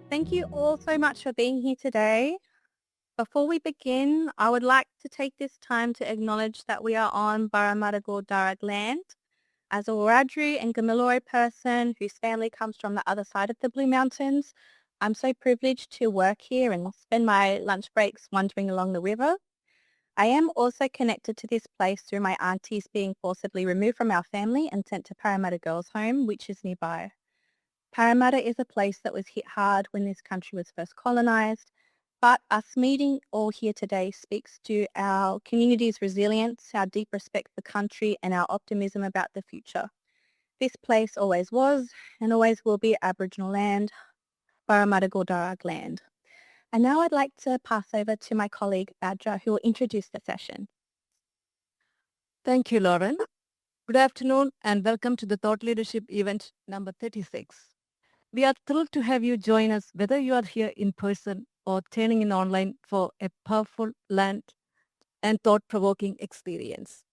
Thank you all so much for being here today. Before we begin, I would like to take this time to acknowledge that we are on Barramudagal Darug land. As a Wiradjuri and Gamilaraay person whose family comes from the other side of the Blue Mountains, I'm so privileged to work here and spend my lunch breaks wandering along the river. I am also connected to this place through my aunties being forcibly removed from our family and sent to Parramatta Girls' Home, which is nearby. Parramatta is a place that was hit hard when this country was first colonised, but us meeting all here today speaks to our community's resilience, our deep respect for country and our optimism about the future. This place always was and always will be Aboriginal land, Barramudagal Darug land. And now I'd like to pass over to my colleague Badger, who will introduce the session. Thank you, Lauren. Good afternoon and welcome to the Thought Leadership event number 36. We are thrilled to have you join us, whether you are here in person or tuning in online for a powerful, land and thought-provoking experience.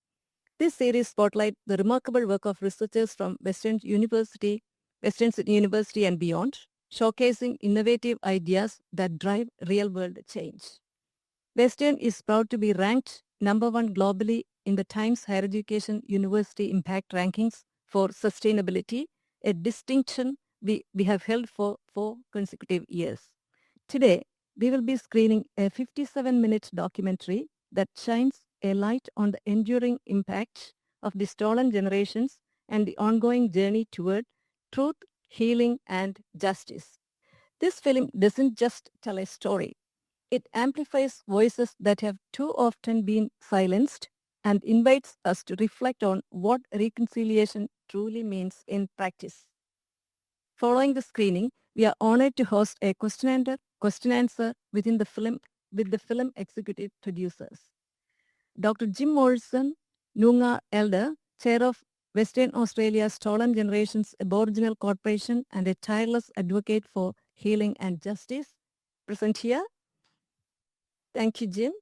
This series spotlights the remarkable work of researchers from Western Sydney University and beyond, showcasing innovative ideas that drive real-world change. Western is proud to be ranked number 1 globally in the Times Higher Education University Impact Rankings for Sustainability, a distinction we have held for 4 consecutive years. Today, we will be screening a 57-minute documentary that shines a light on the enduring impact of the stolen generations and the ongoing journey toward truth, healing, and justice. This film doesn't just tell a story. It amplifies voices that have too often been silenced and invites us to reflect on what reconciliation truly means in practice. Following the screening, we are honored to host a question answer with the film executive producers. Dr. Jim Morrison, Noongar Elder, Chair of Western Australia's Stolen Generations Aboriginal Corporation and a tireless advocate for healing and justice, present here. Thank you, Jim.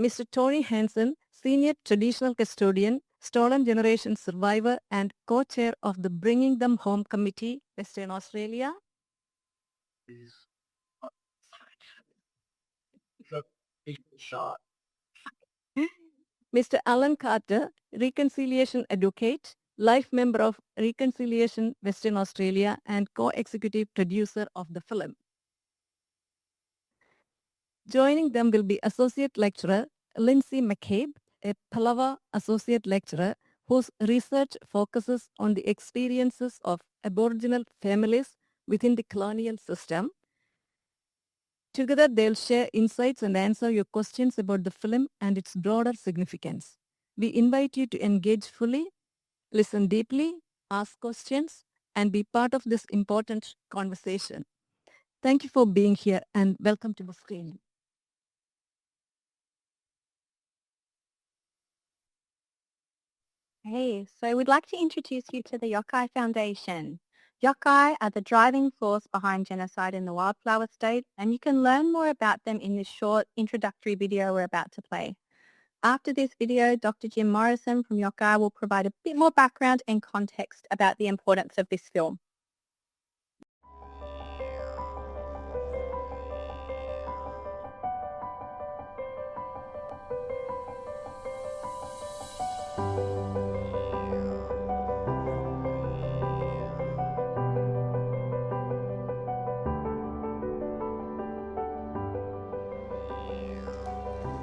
Mr. Tony Hansen, Senior Traditional Custodian, Stolen Generations Survivor and Co-Chair of the Bringing Them Home Committee, Western Australia. Mr. Alan Carter, Reconciliation Advocate, Life Member of Reconciliation Western Australia and Co-Executive Producer of the film. Joining them will be Associate Lecturer Lindsay McCabe, a Palawa Associate Lecturer whose research focuses on the experiences of Aboriginal families within the colonial system. Together, they'll share insights and answer your questions about the film and its broader significance. We invite you to engage fully, listen deeply, ask questions, and be part of this important conversation. Thank you for being here and welcome to the screening. Hey, so we'd like to introduce you to the Yokai Foundation. Yokai are the driving force behind genocide in the Wildflower State, and you can learn more about them in this short introductory video we're about to play. After this video, Dr. Jim Morrison from Yokai will provide a bit more background and context about the importance of this film.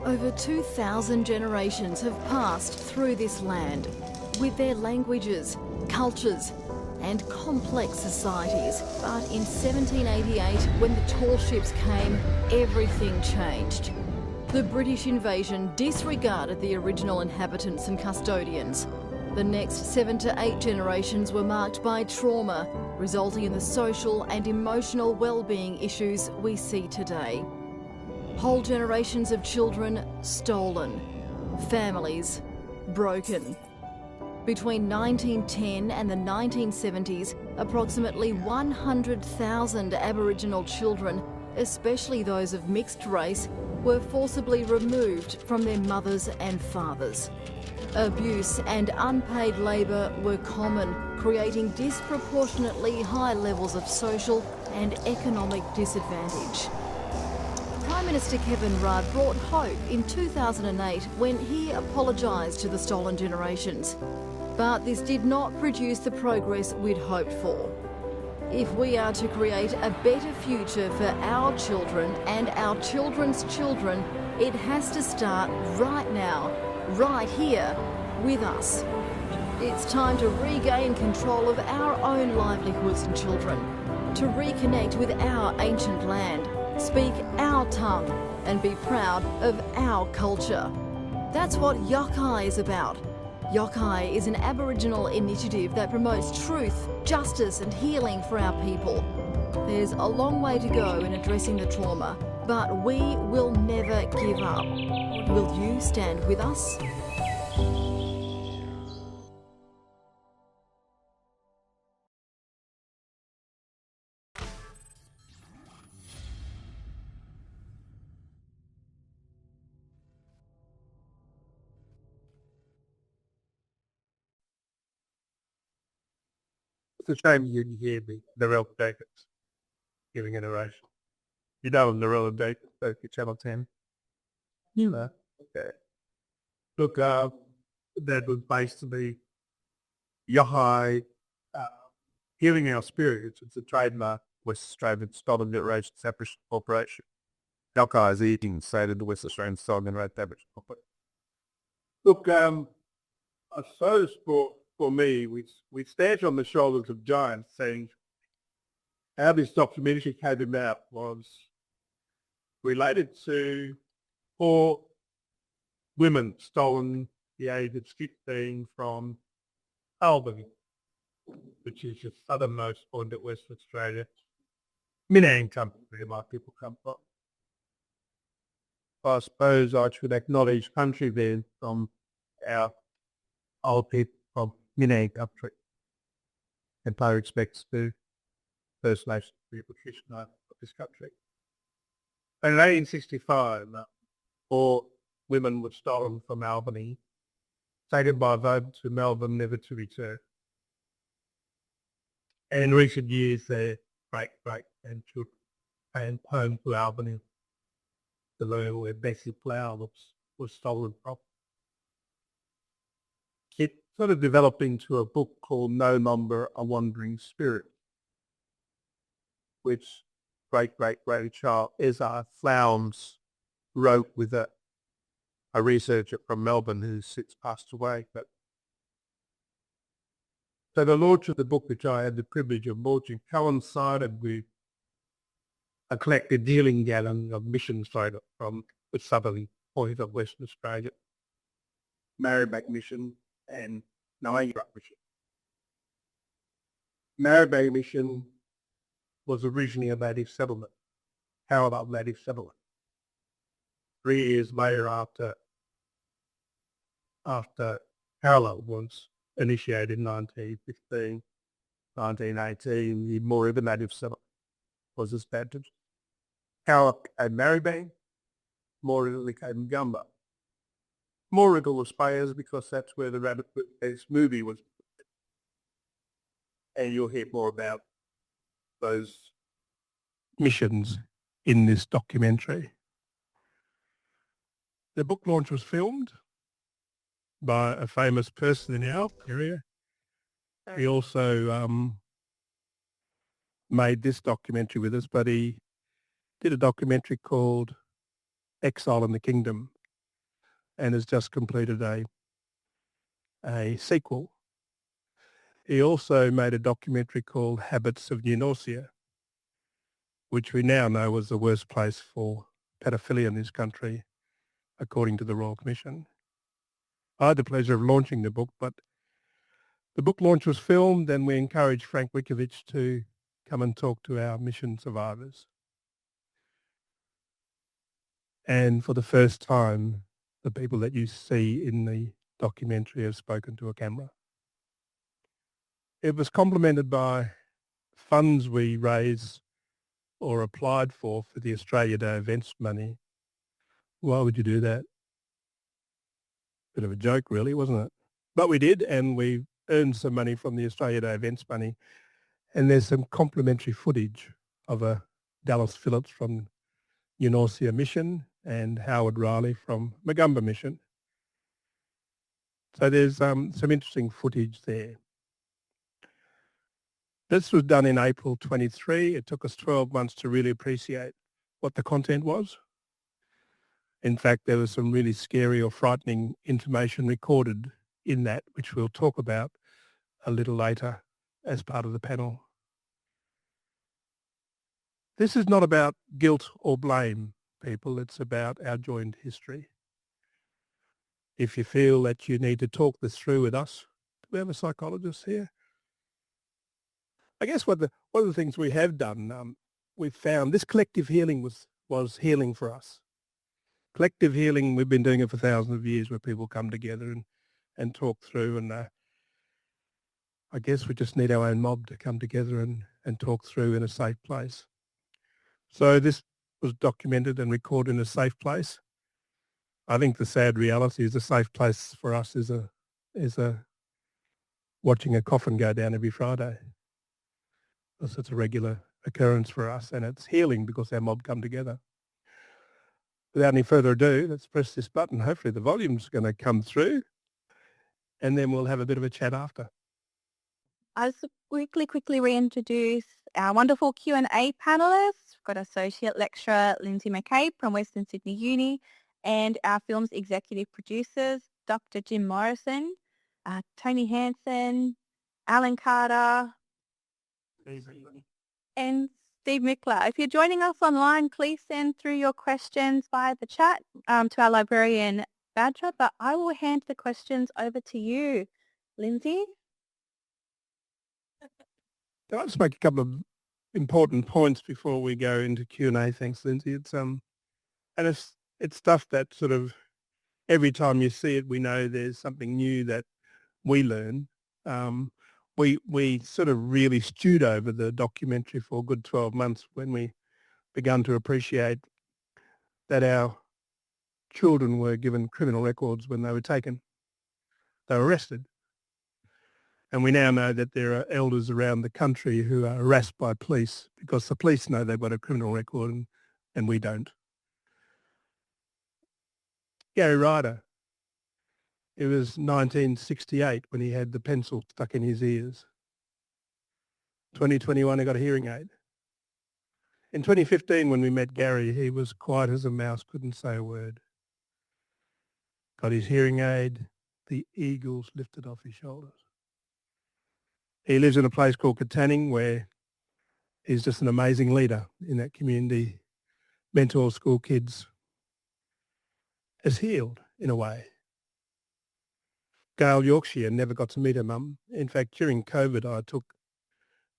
Over 2,000 generations have passed through this land with their languages, cultures and complex societies. But in 1788, when the tall ships came, everything changed. The British invasion disregarded the original inhabitants and custodians. The next 7 to 8 generations were marked by trauma, resulting in the social and emotional well-being issues we see today. Whole generations of children stolen, families broken. Between 1910 and the 1970s, approximately 100,000 Aboriginal children, especially those of mixed race, were forcibly removed from their mothers and fathers. Abuse and unpaid labour were common, creating disproportionately high levels of social and economic disadvantage. Prime Minister Kevin Rudd brought hope in 2008 when he apologised to the stolen generations. But this did not produce the progress we'd hoped for. If we are to create a better future for our children and our children's children, it has to start right now, right here, with us. It's time to regain control of our own livelihoods and children, to reconnect with our ancient land, speak our tongue, and be proud of our culture. That's what Yokai is about. Yokai is an Aboriginal initiative that promotes truth, justice and healing for our people. There's a long way to go in addressing the trauma, but we will never give up. Will you stand with us? It's a shame you didn't hear the real Jacobs giving an oration. You know him, the real Jacobs, both at Channel 10. You know. Okay. Look, that was basically Yohai, healing our spirits. It's a trademark West Australian Stolen Generation Aboriginal Corporation. Yokai is eating, say to the West Australian Stolen Generation Aboriginal Corporation. Look, I suppose for me, we stand on the shoulders of giants, saying how this documentary came about was related to 4 women stolen at the age of 15 from Albany, which is the southernmost point of West Australia. Minang country, where my people come from. I suppose I should acknowledge country there from our old people from Minang country and pay respects to First Nations people of this country. In 1865, 4 women were stolen from Albany, taken by boat to Melbourne, never to return. And in recent years, their great-grandchildren came home to Albany, the land where Bessie Flower was stolen from. It sort of developed into a book called No Longer a Wandering Spirit, which great-great-grandchild Ezra Flowers wrote with a researcher from Melbourne who's since passed away. But so the launch of the book, which I had the privilege of launching, coincided with a collective dealing gathering of mission photo from the southern point of Western Australia, Maribak Mission and Nawangarup Mission. Maribak Mission was originally a native settlement, Palawa native settlement. 3 years later, after Palawa was initiated in 1915, 1918, the Morrison native settlement was established. Palawa and Maribak, Morrison became Gumba. Morrison was famous because that's where the Rabbit Foot movie was. And you'll hear more about those missions in this documentary. The book launch was filmed by a famous person in our area. He also made this documentary with us, but he did a documentary called Exile in the Kingdom and has just completed a sequel. He also made a documentary called Habits of New Norcia, which we now know was the worst place for pedophilia in this country, according to the Royal Commission. I had the pleasure of launching the book, but the book launch was filmed and we encouraged Frank Wikovich to come and talk to our mission survivors. And for the first time, the people that you see in the documentary have spoken to a camera. It was complemented by funds we raised or applied for the Australia Day events money. Why would you do that? Bit of a joke really, wasn't it? But we did, and we earned some money from the Australia Day events money. And there's some complimentary footage of a Dallas Phillips from Eunorcia Mission and Howard Riley from Magumba Mission. So there's some interesting footage there. This was done in April 23. It took us 12 months to really appreciate what the content was. In fact, there was some really scary or frightening information recorded in that, which we'll talk about a little later as part of the panel. This is not about guilt or blame, people. It's about our joined history. If you feel that you need to talk this through with us, do we have a psychologist here? I guess one of the things we have done, we've found this collective healing was healing for us. Collective healing, we've been doing it for thousands of years, where people come together and talk through, and I guess we just need our own mob to come together and talk through in a safe place. So this was documented and recorded in a safe place. I think the sad reality is a safe place for us is watching a coffin go down every Friday. Because it's a regular occurrence for us, and it's healing because our mob come together. Without any further ado, let's press this button. Hopefully the volume's going to come through, and then we'll have a bit of a chat after. I'll just quickly reintroduce our wonderful Q&A panelists. We've got Associate Lecturer Lindsay McCabe from Western Sydney Uni, and our film's executive producers, Dr. Jim Morrison, Tony Hansen, Alan Carter, and Steve Mickler. If you're joining us online, please send through your questions via the chat to our librarian, Badger, but I will hand the questions over to you, Lindsay. Can I just make a couple of important points before we go into Q&A? Thanks, Lindsay. It's stuff that sort of every time you see it, we know there's something new that we learn. We sort of really stewed over the documentary for a good 12 months when we began to appreciate that our children were given criminal records when they were taken. They were arrested. And we now know that there are elders around the country who are harassed by police because the police know they've got a criminal record and we don't. Gary Ryder, it was 1968 when he had the pencil stuck in his ears. 2021, he got a hearing aid. In 2015, when we met Gary, he was quiet as a mouse, couldn't say a word. Got his hearing aid, the eagles lifted off his shoulders. He lives in a place called Katanning, where he's just an amazing leader in that community, mentors school kids, has healed in a way. Gail Yorkshire never got to meet her mum. In fact, during COVID, I took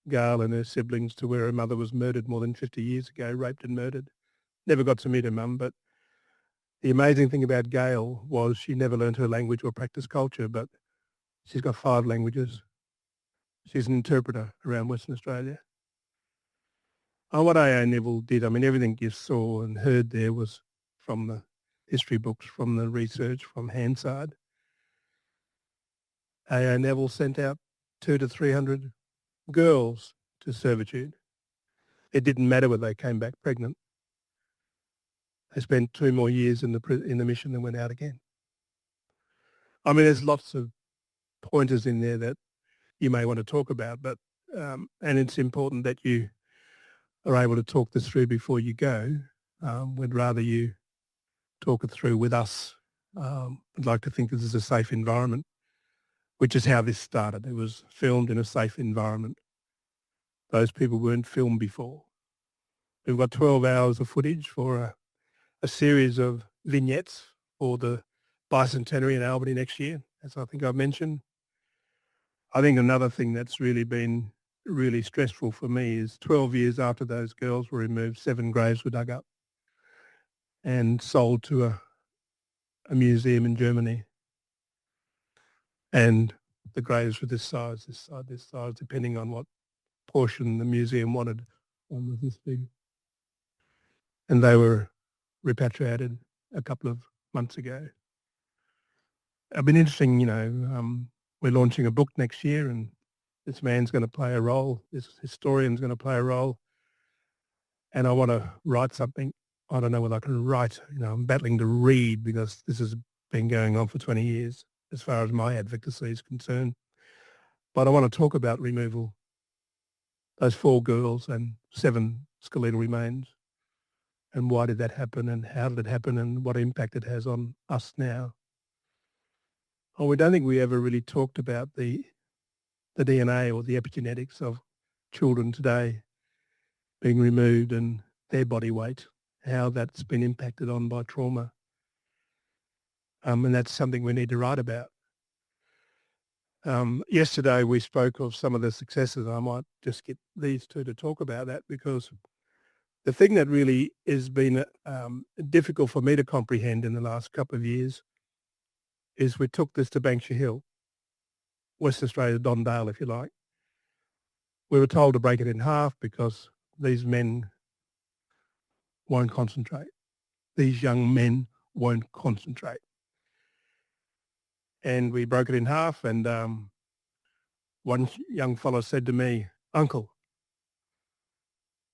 Gail and her siblings to where her mother was murdered more than 50 years ago, raped and murdered. Never got to meet her mum, but the amazing thing about Gail was she never learned her language or practiced culture, but she's got 5 languages. She's an interpreter around Western Australia. And what A.O. Neville did, I mean, everything you saw and heard there was from the history books, from the research, from Hansard. A.O. Neville sent out 200 to 300 girls to servitude. It didn't matter whether they came back pregnant. They spent 2 more years in the mission and went out again. I mean, there's lots of pointers in there that you may want to talk about, but and it's important that you are able to talk this through before you go. We'd rather you talk it through with us. I'd like to think this is a safe environment, which is how this started. It was filmed in a safe environment. Those people weren't filmed before. We've got 12 hours of footage for a series of vignettes for the bicentenary in Albany next year, as I think I've mentioned. I think another thing that's really been really stressful for me is 12 years after those girls were removed, 7 graves were dug up and sold to a museum in Germany. And the graves were this size, depending on what portion the museum wanted. One was this big. And they were repatriated a couple of months ago. It's been interesting, we're launching a book next year and this man's going to play a role, this historian's going to play a role, and I want to write something. I don't know whether I can write. I'm battling to read because this has been going on for 20 years as far as my advocacy is concerned. But I want to talk about removal, those 4 girls and 7 skeletal remains, and why did that happen and how did it happen and what impact it has on us now. Oh, we don't think we ever really talked about the DNA or the epigenetics of children today being removed and their body weight, how that's been impacted on by trauma. And that's something we need to write about. Yesterday we spoke of some of the successes. I might just get these two to talk about that, because the thing that really has been difficult for me to comprehend in the last couple of years is we took this to Banksia Hill, Western Australia, Dondale, if you like. We were told to break it in half because these men won't concentrate. These young men won't concentrate. And we broke it in half, and one young fellow said to me, "Uncle,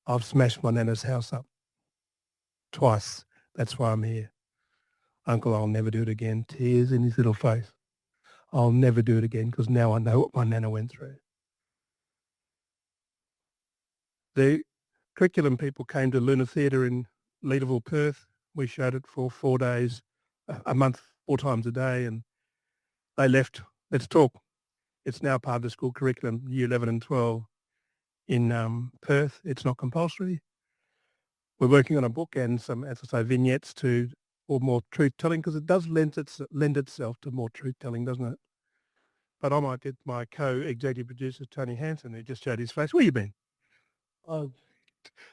I've smashed my nana's house up twice. That's why I'm here. Uncle, I'll never do it again." Tears in his little face. "I'll never do it again because now I know what my nana went through." The curriculum people came to Luna Theatre in Leederville, Perth. We showed it for 4 days, a month, 4 times a day, and they left. Let's talk. It's now part of the school curriculum, year 11 and 12 in Perth. It's not compulsory. We're working on a book and some, as I say, vignettes for more truth-telling, because it does lend itself to more truth-telling, doesn't it? But I might get my co-executive producer, Tony Hansen, who just showed his face. Where you been? Oh,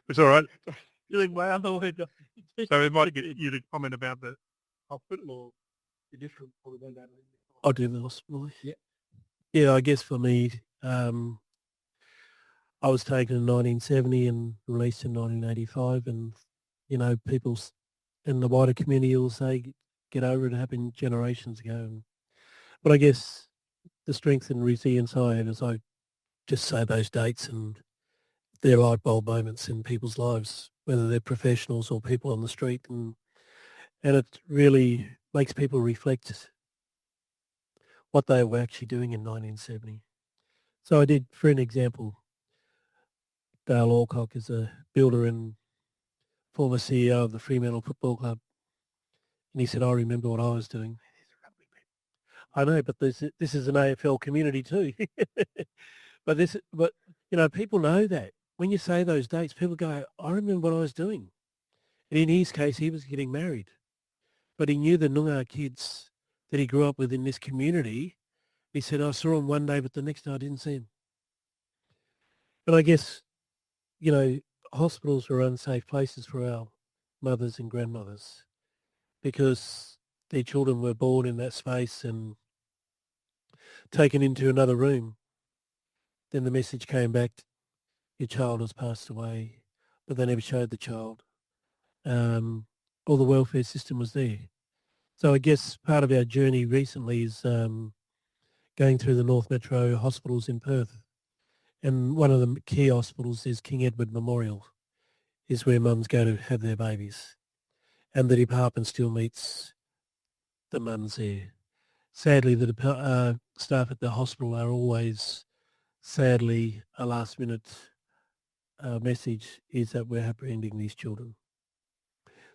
it's all right. You're like, wow, so we might get you to comment about the hospital or the different. I'll do the hospital. Yeah. Yeah, I guess for me, I was taken in 1970 and released in 1985, and people in the wider community will say, "Get over it. It happened generations ago." But I guess the strength and resilience I have is I just say those dates, and they're light bulb moments in people's lives, whether they're professionals or people on the street, and it really makes people reflect what they were actually doing in 1970. So I did, for an example, Dale Alcock is a builder and former CEO of the Fremantle Football Club, and he said, "I remember what I was doing." I know, but this is an AFL community too. but people know that when you say those dates, people go, "I remember what I was doing." And in his case, he was getting married, but he knew the Noongar kids that he grew up with in this community. He said, "I saw him one day, but the next day I didn't see him." And I guess, hospitals are unsafe places for our mothers and grandmothers because their children were born in that space and taken into another room. Then the message came back, "Your child has passed away," but they never showed the child. Or the welfare system was there. So I guess part of our journey recently is going through the North Metro hospitals in Perth. And one of the key hospitals is King Edward Memorial, is where mums go to have their babies. And the department still meets the mums there. Sadly, the staff at the hospital are always, sadly, a last-minute message is that we're apprehending these children.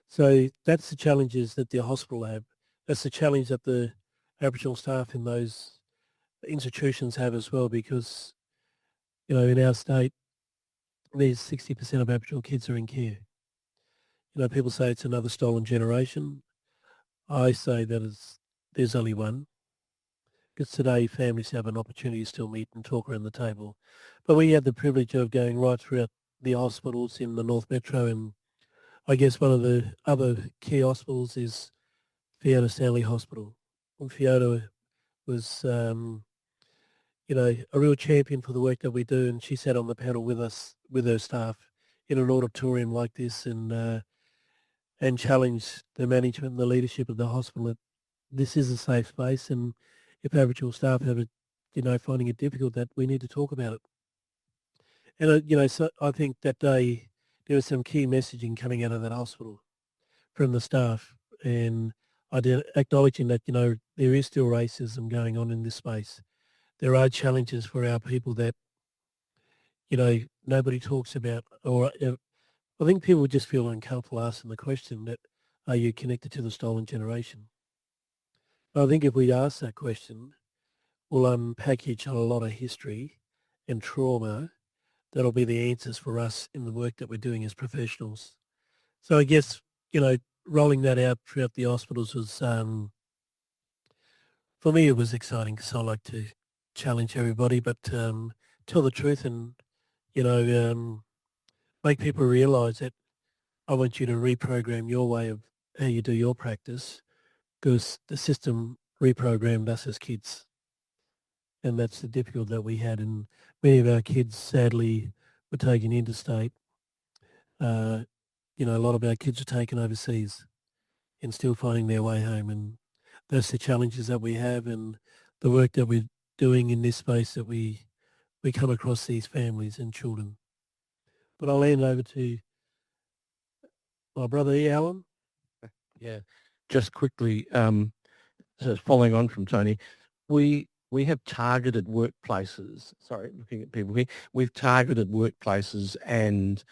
So that's the challenges that the hospital have. That's the challenge that the Aboriginal staff in those institutions have as well, because, in our state, there's 60% of Aboriginal kids are in care. People say it's another stolen generation. I say that there's only one, because today families have an opportunity to still meet and talk around the table. But we have the privilege of going right throughout the hospitals in the North Metro, and I guess one of the other key hospitals is Fiona Stanley Hospital. And Fiona was a real champion for the work that we do. And she sat on the panel with us, with her staff, in an auditorium like this, and challenged the management and the leadership of the hospital that this is a safe space, and if Aboriginal staff have finding it difficult, that we need to talk about it. And so I think that day there was some key messaging coming out of that hospital from the staff, and acknowledging that there is still racism going on in this space. There are challenges for our people that nobody talks about, or I think people just feel uncomfortable asking the question that, are you connected to the stolen generation? I think if we ask that question, we'll unpackage a lot of history and trauma that'll be the answers for us in the work that we're doing as professionals. So I guess, rolling that out throughout the hospitals was, for me, it was exciting because I like to challenge everybody, but tell the truth and, make people realise that I want you to reprogram your way of how you do your practice, because the system reprogrammed us as kids. And that's the difficulty that we had. And many of our kids, sadly, were taken interstate. A lot of our kids are taken overseas and still finding their way home. And that's the challenges that we have, and the work that we're doing in this space, that we come across these families and children. But I'll hand over to my brother Alan. Yeah, just quickly, so following on from Tony, we have targeted workplaces. Sorry, looking at people here. We've targeted workplaces and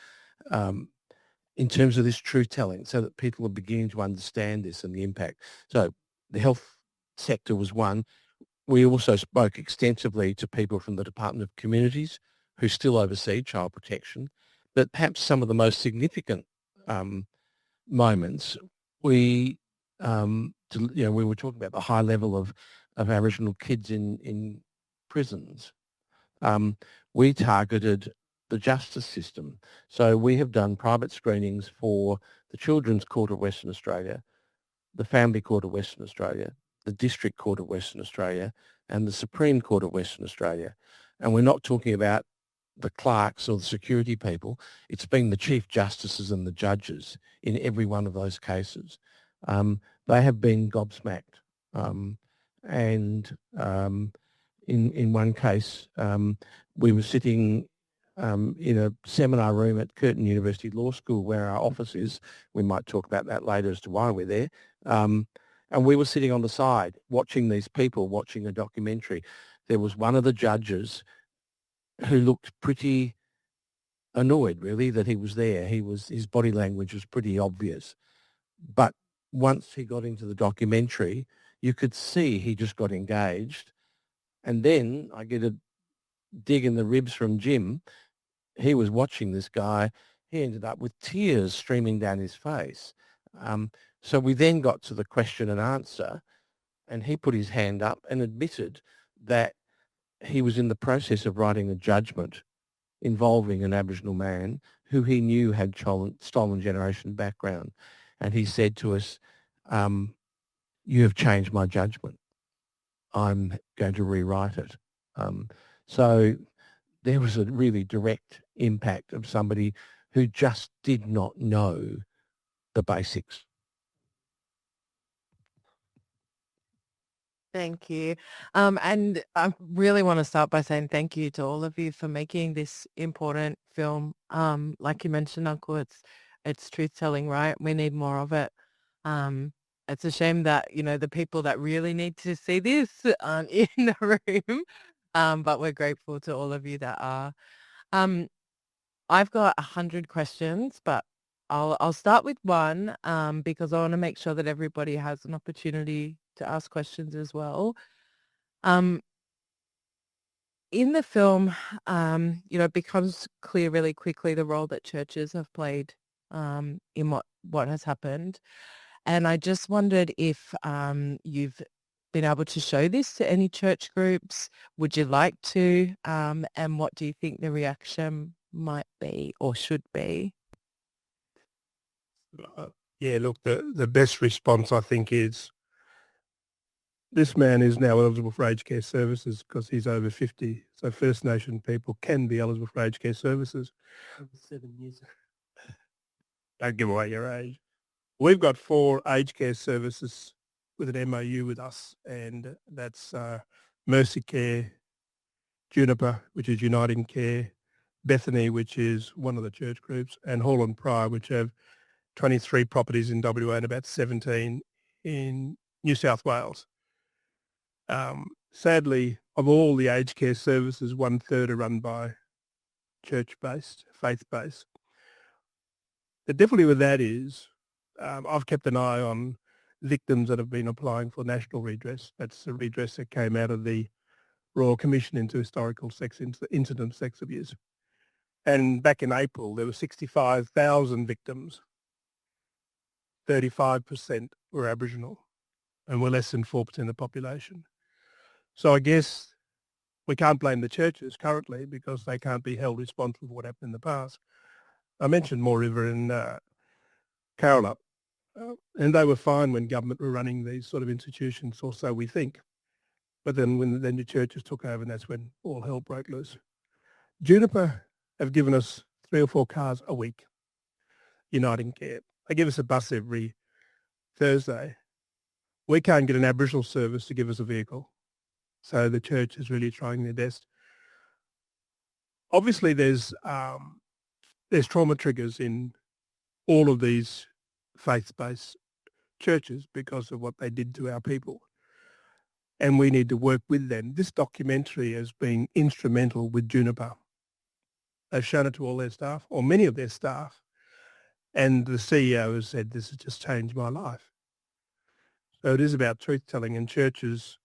in terms of this truth telling, so that people are beginning to understand this and the impact. So the health sector was one. We also spoke extensively to people from the Department of Communities who still oversee child protection. But perhaps some of the most significant moments, we were talking about the high level of Aboriginal kids in prisons. We targeted the justice system. So we have done private screenings for the Children's Court of Western Australia, the Family Court of Western Australia, the District Court of Western Australia, and the Supreme Court of Western Australia. And we're not talking about the clerks or the security people. It's been the chief justices and the judges in every one of those cases. They have been gobsmacked. In one case, we were sitting in a seminar room at Curtin University Law School, where our office is. We might talk about that later as to why we're there. And we were sitting on the side watching these people, watching a documentary. There was one of the judges who looked pretty annoyed, really, that he was there. His body language was pretty obvious. But once he got into the documentary, you could see he just got engaged. And then I get a dig in the ribs from Jim. He was watching this guy. He ended up with tears streaming down his face. So we then got to the question and answer, and he put his hand up and admitted that he was in the process of writing a judgment involving an Aboriginal man who he knew had stolen generation background. And he said to us, you have changed my judgment. I'm going to rewrite it. So there was a really direct impact of somebody who just did not know the basics. Thank you. And I really want to start by saying thank you to all of you for making this important film. Like you mentioned, Uncle, it's truth-telling, right? We need more of it. It's a shame that, the people that really need to see this aren't in the room, but we're grateful to all of you that are. I've got 100 questions, but I'll start with one because I want to make sure that everybody has an opportunity to ask questions as well. In the film, it becomes clear really quickly the role that churches have played in what has happened. And I just wondered if you've been able to show this to any church groups. Would you like to? And what do you think the reaction might be or should be? Yeah, look, the best response, I think, is This man is now eligible for aged care services because he's over 50. So First Nation people can be eligible for aged care services. Over 7 years. Don't give away your age. We've got 4 aged care services with an MOU with us, and that's Mercy Care, Juniper, which is Uniting Care, Bethany, which is one of the church groups, and Hall and Pryor, which have 23 properties in WA and about 17 in New South Wales. Sadly, of all the aged care services, 1/3 are run by church-based, faith-based. The difficulty with that is I've kept an eye on victims that have been applying for national redress. That's the redress that came out of the Royal Commission into Historical Incident Sex Abuse. And back in April, there were 65,000 victims. 35% were Aboriginal, and we're less than 4% of the population. So I guess we can't blame the churches currently because they can't be held responsible for what happened in the past. I mentioned Moore River and Carolup, and they were fine when government were running these sort of institutions, or so we think. But then when the churches took over, and that's when all hell broke loose. Juniper have given us 3 or 4 cars a week, Uniting Care. They give us a bus every Thursday. We can't get an Aboriginal service to give us a vehicle. So the church is really trying their best. Obviously, there's trauma triggers in all of these faith-based churches because of what they did to our people. And we need to work with them. This documentary has been instrumental with Juniper. They've shown it to all their staff, or many of their staff. And the CEO has said, this has just changed my life. So it is about truth-telling, and churches,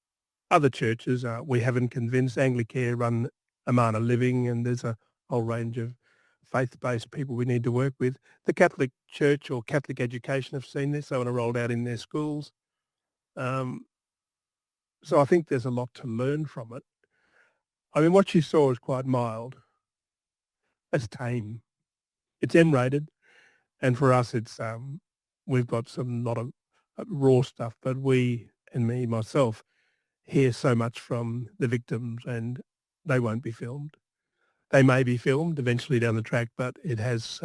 other churches, we haven't convinced. Anglicare run Amana Living, and there's a whole range of faith-based people we need to work with. The Catholic Church or Catholic Education have seen this. They want to roll it out in their schools. So I think there's a lot to learn from it. I mean, what you saw is quite mild. It's tame. It's M-rated. And for us, it's we've got some lot of raw stuff, but we, and me, myself, hear so much from the victims, and they won't be filmed. They may be filmed eventually down the track, but it has,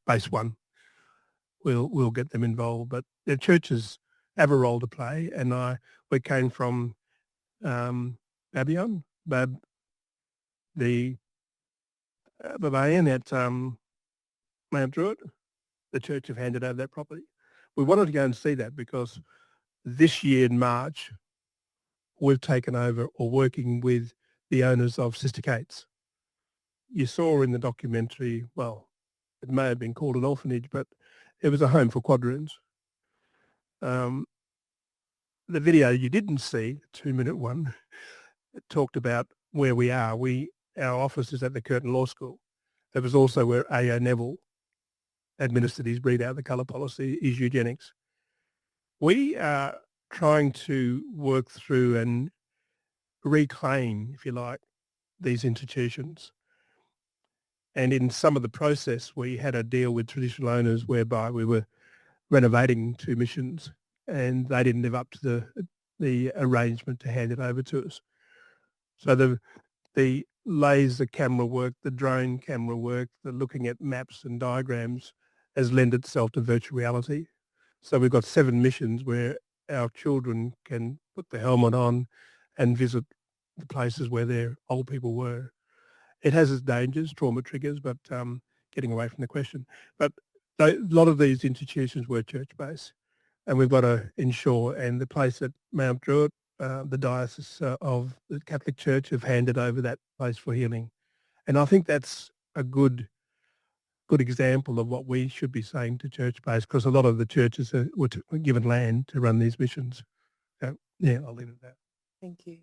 base one. We'll get them involved, but the churches have a role to play, and we came from Babion, the Babayan at Mount Druitt. The church have handed over that property. We wanted to go and see that because this year in March, we've taken over or working with the owners of Sister Kate's. You saw in the documentary, well, it may have been called an orphanage, but it was a home for quadroons. The video you didn't see, the 2-minute one, it talked about where we are. Our office is at the Curtin Law School. That was also where A.O. Neville administered his breed out the colour policy, his eugenics. We are trying to work through and reclaim, if you like, these institutions. And in some of the process, we had a deal with traditional owners whereby we were renovating 2 missions, and they didn't live up to the arrangement to hand it over to us. So the laser camera work, the drone camera work, the looking at maps and diagrams has lent itself to virtual reality. So we've got 7 missions where our children can put the helmet on and visit the places where their old people were. It has its dangers, trauma triggers, but getting away from the question. But a lot of these institutions were church-based, and we've got to ensure, and the place at Mount Druitt, the Diocese of the Catholic Church have handed over that place for healing. And I think that's a good example of what we should be saying to church-based, because a lot of the churches were given land to run these missions. So, yeah, I'll leave it at that. Thank you.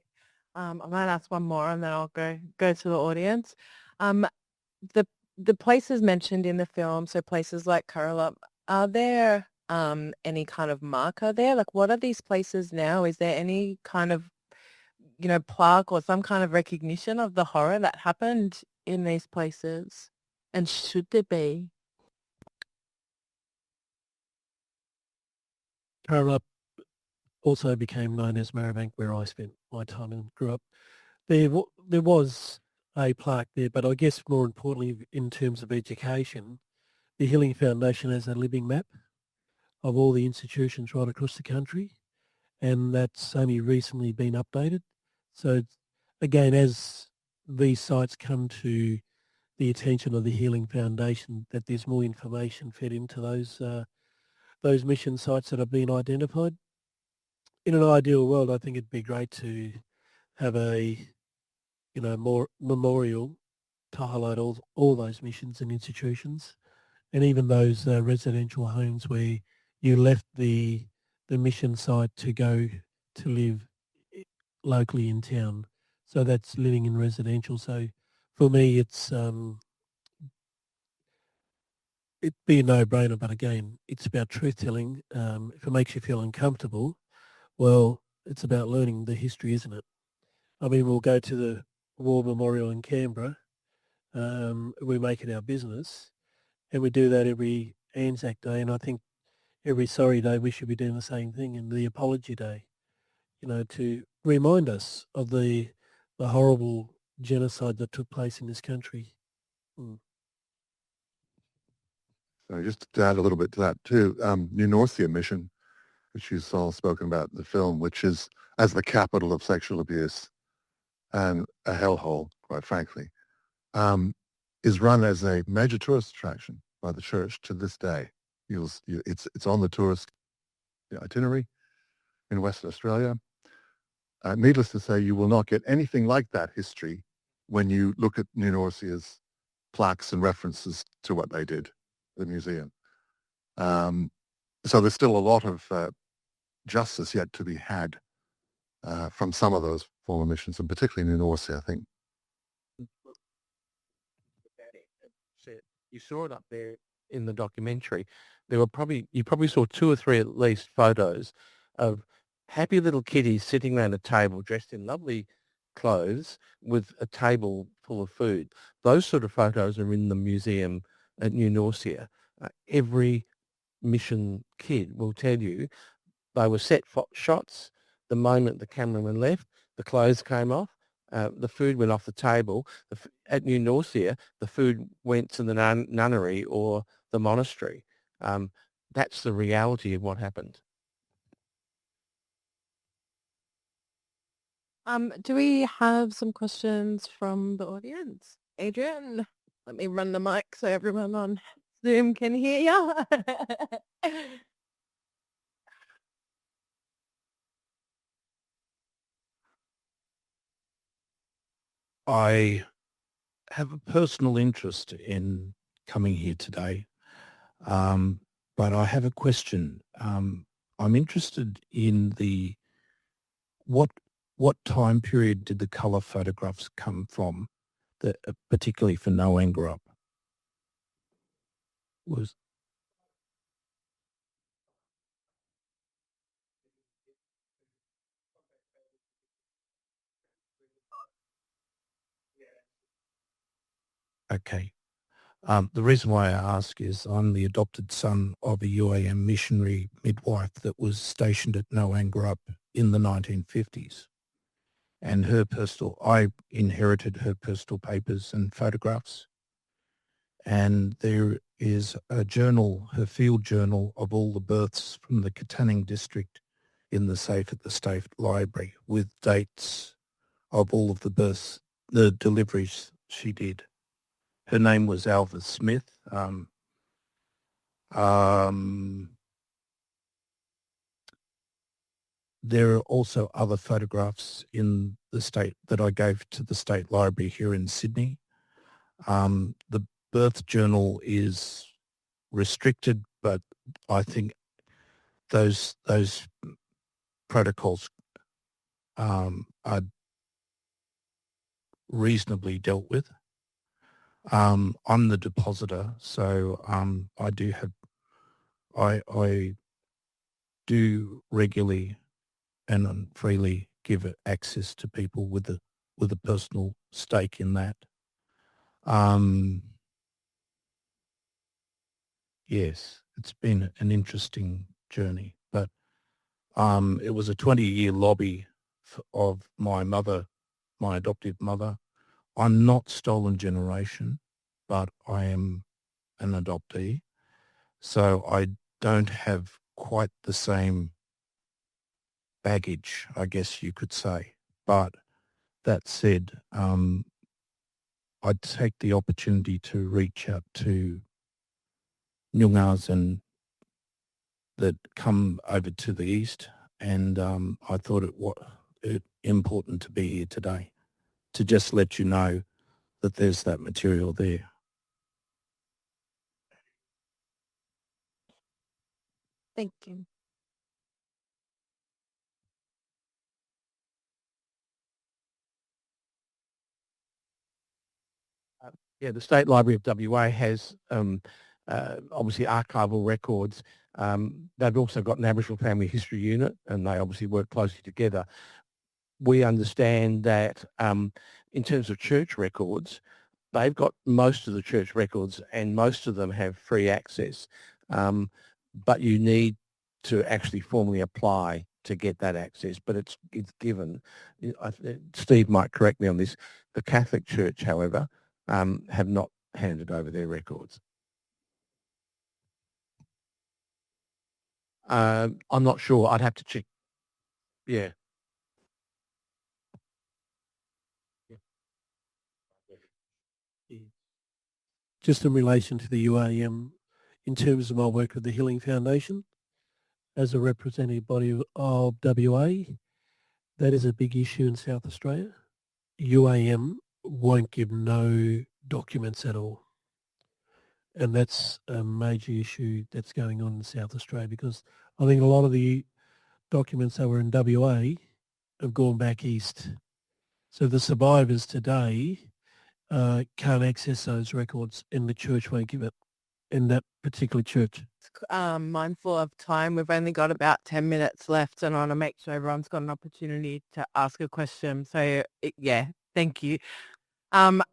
I might ask one more and then I'll go to the audience. The places mentioned in the film, so places like Carolup, are there any kind of marker there? Like, what are these places now? Is there any kind of, plaque or some kind of recognition of the horror that happened in these places? And should there be? Carolup also became known as Maribyrnong, where I spent my time and grew up. There was a plaque there, but I guess more importantly in terms of education, the Healing Foundation has a living map of all the institutions right across the country, and that's only recently been updated. So again, as these sites come to the attention of the Healing Foundation, that there's more information fed into those mission sites that have been identified. In an ideal world, I think it'd be great to have a more memorial to highlight all those missions and institutions, and even those residential homes where you left the mission site to go to live locally in town. So that's living in residential. So for me, it'd be a no-brainer. But again, it's about truth-telling. If it makes you feel uncomfortable, well, it's about learning the history, isn't it? I mean, we'll go to the War Memorial in Canberra. We make it our business, and we do that every Anzac Day. And I think every Sorry Day we should be doing the same thing, and the Apology Day, to remind us of the horrible genocide that took place in this country. Mm. So just to add a little bit to that too, New Norcia mission, which you saw spoken about in the film, which is as the capital of sexual abuse and a hellhole, quite frankly, is run as a major tourist attraction by the church to this day. It's on the tourist itinerary in Western Australia. Needless to say, you will not get anything like that history when you look at New Norcia's plaques and references to what they did, the museum. So there's still a lot of justice yet to be had from some of those former missions, and particularly New Norcia, I think. You saw it up there in the documentary. You probably saw 2 or 3 at least photos of happy little kiddies sitting around a table dressed in lovely clothes with a table full of food. Those sort of photos are in the museum at New Norcia. Every mission kid will tell you they were set shots. The moment the cameraman left, the clothes came off, the food went off the table. At New Norcia, the food went to the nunnery or the monastery. That's the reality of what happened. Do we have some questions from the audience? Adrian, let me run the mic so everyone on Zoom can hear you. I have a personal interest in coming here today, but I have a question. I'm interested in what time period did the colour photographs come from, particularly for Noangarup? Was okay. The reason why I ask is I'm the adopted son of a UAM missionary midwife that was stationed at Noangarup in the 1950s. And I inherited her personal papers and photographs. And there is a journal, her field journal, of all the births from the Katanning district in the safe at the State Library with dates of all of the births, the deliveries she did. Her name was Alva Smith. There are also other photographs in the state that I gave to the State Library here in Sydney. The birth journal is restricted, but I think those protocols are reasonably dealt with. I'm the depositor, so I do regularly and freely give access to people with a personal stake in that. Yes, it's been an interesting journey, but It was a 20-year lobby of my mother, my adoptive mother. I'm not stolen generation, but I am an adoptee. So I don't have quite the same baggage, I guess you could say. But that said, I'd take the opportunity to reach out to Nyungas and that come over to the east, and I thought it important to be here today to just let you know that there's that material there. Thank you. Yeah, the State Library of WA has obviously archival records. They've also got an Aboriginal Family History Unit, and they obviously work closely together. We understand that in terms of church records, they've got most of the church records and most of them have free access. But you need to actually formally apply to get that access, but it's given. Steve might correct me on this. The Catholic Church, however, have not handed over their records. I'm not sure. I'd have to check. Yeah. Just in relation to the UAM, in terms of my work with the Healing Foundation, as a representative body of WA, that is a big issue in South Australia. UAM won't give no documents at all. And that's a major issue that's going on in South Australia, because I think a lot of the documents that were in WA have gone back east. So the survivors today can't access those records, and the church won't give it, in that particular church. Mindful of time. We've only got about 10 minutes left, and I want to make sure everyone's got an opportunity to ask a question. So yeah, thank you. And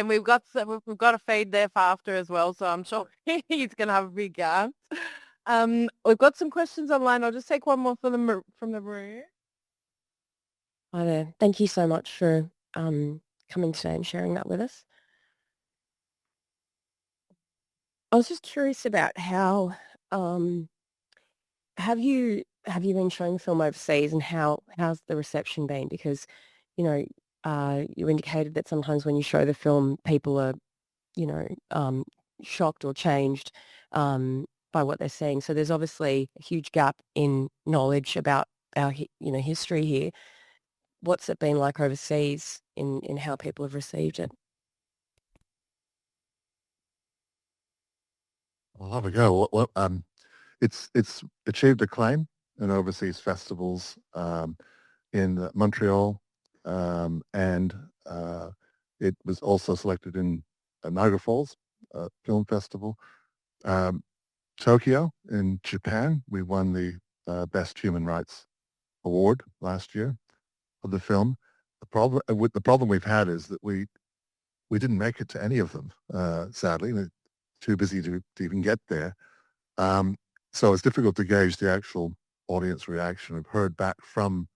we've got a feed there for after as well, so I'm sure he's going to have a big answer. We've got some questions online. I'll just take one more from the room. Hi there. Thank you so much for coming today and sharing that with us. I was just curious about how have you been showing the film overseas, and how's the reception been? Because you indicated that sometimes when you show the film, people are shocked or changed by what they're seeing. So there's obviously a huge gap in knowledge about our history here. What's it been like overseas in how people have received it? I'll have a go. It's achieved acclaim in overseas festivals in Montreal, and it was also selected in Niagara Falls Film Festival. Tokyo in Japan, we won the Best Human Rights Award last year of the film. The problem we've had is that we didn't make it to any of them, sadly. We're too busy to even get there. So it's difficult to gauge the actual audience reaction. We've heard back from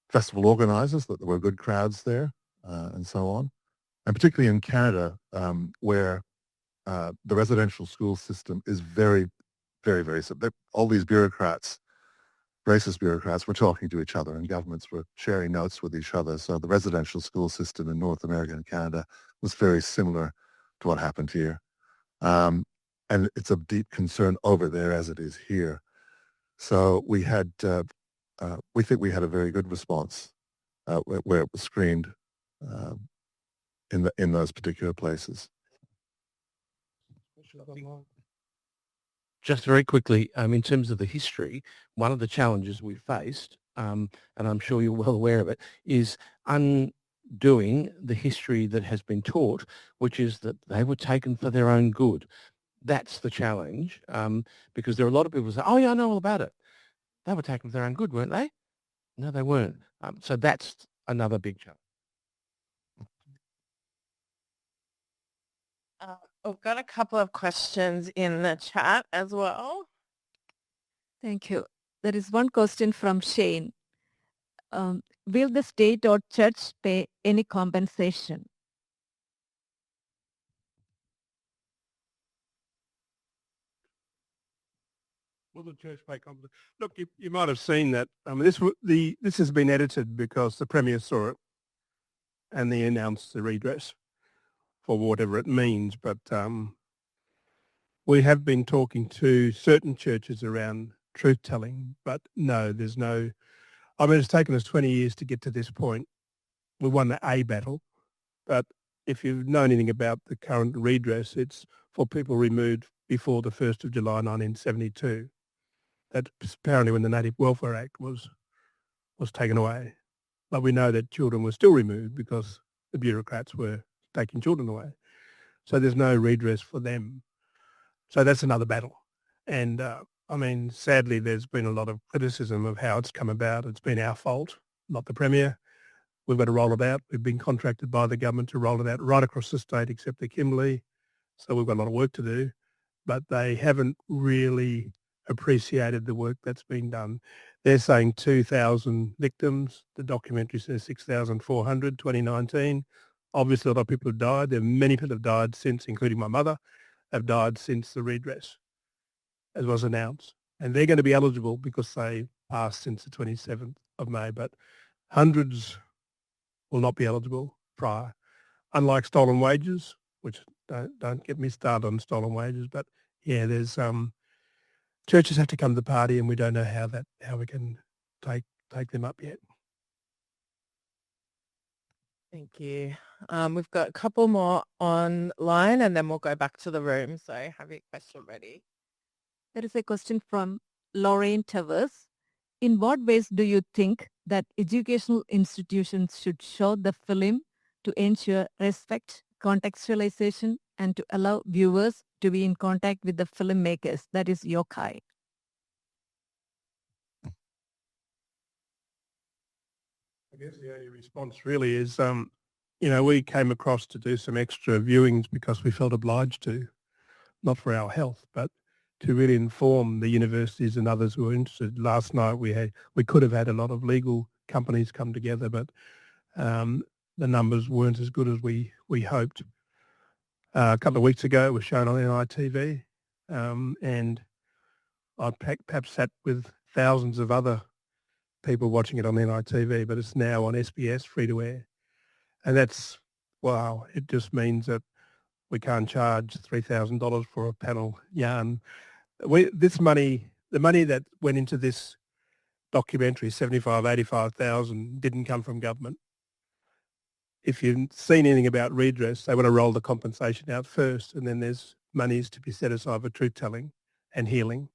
festival organizers that there were good crowds there and so on. And particularly in Canada, where the residential school system is very, very, very simple. All these bureaucrats, racist bureaucrats, were talking to each other, and governments were sharing notes with each other. So the residential school system in North America and Canada was very similar to what happened here. And it's of deep concern over there as it is here. So we think we had a very good response where it was screened in those particular places. Just very quickly, in terms of the history, one of the challenges we faced, and I'm sure you're well aware of it, is undoing the history that has been taught, which is that they were taken for their own good. That's the challenge, because there are a lot of people who say, oh yeah, I know all about it. They were taken for their own good, weren't they? No, they weren't. So that's another big challenge. We've got a couple of questions in the chat as well. Thank you. There is one question from Shane. Will the state or church pay any compensation? Will the church pay compensation? Look, you might have seen that. This has been edited because the Premier saw it and they announced the redress for whatever it means. But we have been talking to certain churches around truth-telling, but no, there's no... I mean, it's taken us 20 years to get to this point. We won a battle, but if you've known anything about the current redress, it's for people removed before the 1st of July 1972. That's apparently when the Native Welfare Act was taken away. But we know that children were still removed because the bureaucrats were taking children away. So there's no redress for them. So that's another battle. And I mean, sadly, there's been a lot of criticism of how it's come about. It's been our fault, not the Premier. We've got to roll it out. We've been contracted by the government to roll it out right across the state except the Kimberley. So we've got a lot of work to do. But they haven't really appreciated the work that's been done. They're saying 2,000 victims. The documentary says 6,400, 2019. Obviously, a lot of people have died. There are many people have died since, including my mother, have died since the redress, as was announced. And they're going to be eligible because they passed since the 27th of May. But hundreds will not be eligible prior. Unlike stolen wages, which don't get me started on stolen wages, but yeah, there's churches have to come to the party, and we don't know how we can take them up yet. Thank you. We've got a couple more online and then we'll go back to the room. So have your question ready. There is a question from Lorraine Towers. In what ways do you think that educational institutions should show the film to ensure respect, contextualization, and to allow viewers to be in contact with the filmmakers, that is yokai? I guess the only response really is, we came across to do some extra viewings because we felt obliged to, not for our health, but to really inform the universities and others who were interested. Last night we could have had a lot of legal companies come together, but the numbers weren't as good as we hoped. A couple of weeks ago it was shown on NITV, and I perhaps sat with thousands of other people watching it on NITV, but it's now on SBS free to air. And that's, wow, it just means that we can't charge $3,000 for a panel yarn. The money that went into this documentary, 75, 85,000, didn't come from government. If you've seen anything about redress, they want to roll the compensation out first, and then there's monies to be set aside for truth-telling and healing.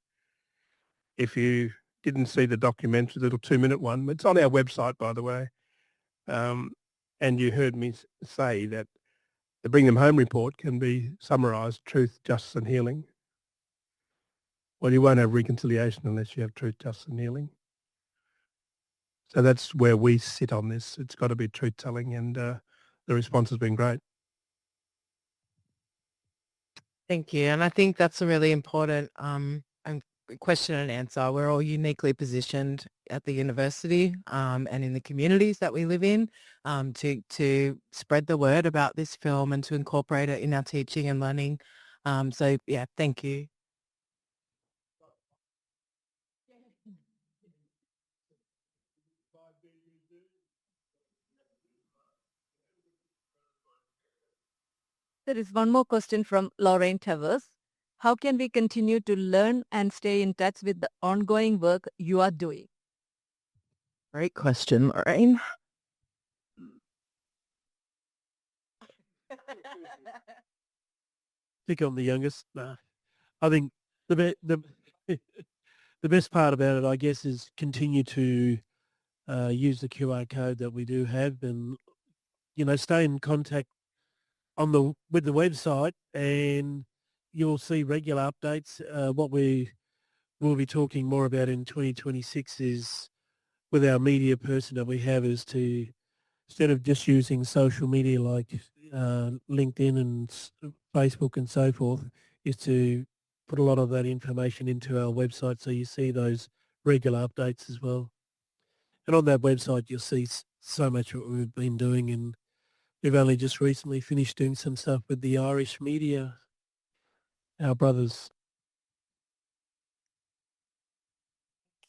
If you didn't see the documentary, the little 2-minute one, it's on our website, by the way, and you heard me say that the Bring Them Home report can be summarised: truth, justice and healing. Well, you won't have reconciliation unless you have truth, justice and healing. So that's where we sit on this. It's got to be truth-telling, and the response has been great. Thank you. And I think that's a really important question and answer. We're all uniquely positioned at the university and in the communities that we live in to spread the word about this film and to incorporate it in our teaching and learning. So yeah, thank you. There is one more question from Lorraine Towers. How can we continue to learn and stay in touch with the ongoing work you are doing? Great question, Lorraine. Pick on the youngest. Nah. I think the best part about it, I guess, is continue to use the QR code that we do have, and stay in contact with the website, and you'll see regular updates. What we will be talking more about in 2026 is, with our media person that we have, is to, instead of just using social media like LinkedIn and Facebook and so forth, is to put a lot of that information into our website, so you see those regular updates as well. And on that website, you'll see so much what we've been doing, and we've only just recently finished doing some stuff with the Irish media, our brothers.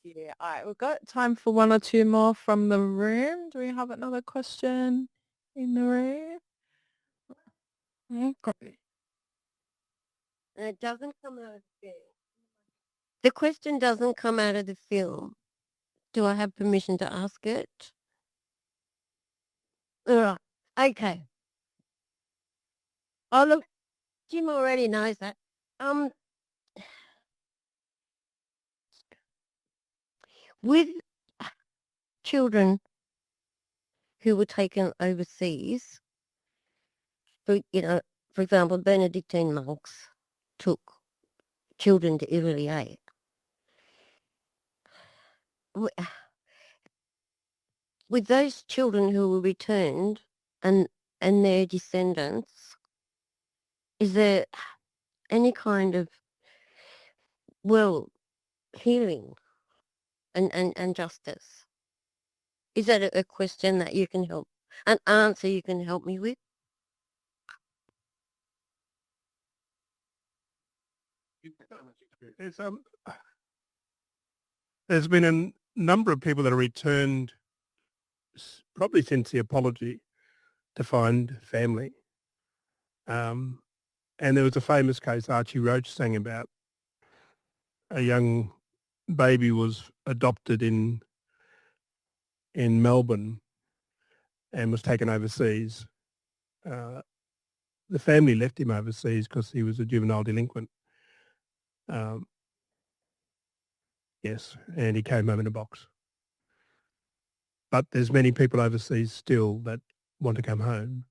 Yeah, all right, we've got time for one or two more from the room. Do we have another question in the room? Okay. It doesn't come out of the film. The question doesn't come out of the film. Do I have permission to ask it? All right. Okay. Oh, look, Jim already knows that. With children who were taken overseas, for example, Benedictine monks took children to Italy, eh? With those children who were returned and their descendants, is there any kind of, healing and justice? Is that a question that you can help, an answer you can help me with? There's been a number of people that are returned probably since the apology to find family. And there was a famous case Archie Roach sang about. A young baby was adopted in Melbourne and was taken overseas. The family left him overseas because he was a juvenile delinquent. Yes, and he came home in a box. But there's many people overseas still that want to come home.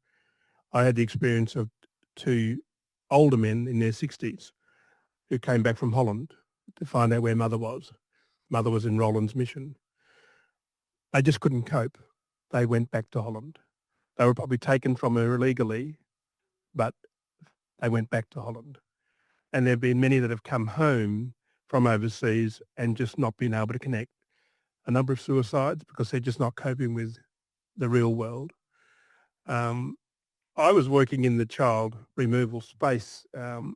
I had the experience of two older men in their 60s who came back from Holland to find out where mother was. Mother was in Roland's mission. They just couldn't cope. They went back to Holland. They were probably taken from her illegally, but they went back to Holland. And there have been many that have come home from overseas and just not been able to connect. A number of suicides because they're just not coping with the real world. I was working in the child removal space, and